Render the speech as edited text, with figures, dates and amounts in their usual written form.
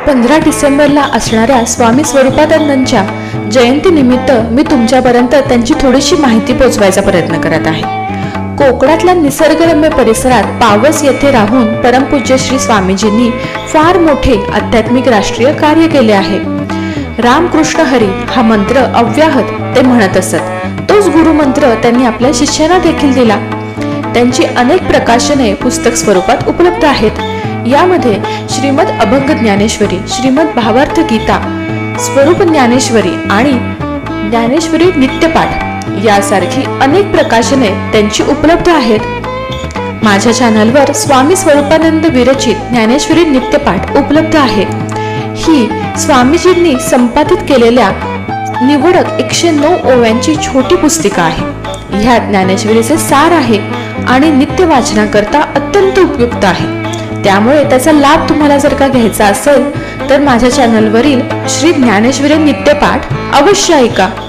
15 डिसेंबरला असणाऱ्या स्वामी स्वरूपानंदांच्या जयंतीनिमित्त मी तुमच्यापर्यंत त्यांची थोडीशी माहिती पोहोचवायचा प्रयत्न करत आहे. कोकणातल्या निसर्गरम्य परिसरात पावस येथे राहून परमपूज्य श्री स्वामीजींनी फार मोठे आध्यात्मिक राष्ट्रीय कार्य केले आहे. रामकृष्ण हरी हा मंत्र अव्याहत ते म्हणत असत. तोच गुरुमंत्र त्यांनी आपल्या शिष्यांना देखील दिला. त्यांची अनेक प्रकाशने पुस्तक स्वरूपात उपलब्ध आहेत. यामध्ये श्रीमद अभंग ज्ञानेश्वरी, श्रीमद भावार्थ गीता, स्वरूप ज्ञानेश्वरी आणि ज्ञानेश्वरी नित्यपाठ यासारखी अनेक प्रकाशने त्यांची उपलब्ध आहेत. माझ्या चॅनलवर स्वामी स्वरूपानंद विरचित ज्ञानेश्वरी नित्यपाठ उपलब्ध आहे. ही स्वामीजींनी संपादित केलेल्या निवडक 109 ओव्यांची छोटी पुस्तिका आहे. ह्या ज्ञानेश्वरीचे सार आहे आणि नित्य वाचनाकरता अत्यंत उपयुक्त आहे. त्यामुळे त्याचा लाभ तुम्हाला जर का घ्यायचा असेल तर माझ्या चॅनलवरील श्री ज्ञानेश्वरी नित्यपाठ अवश्य ऐका.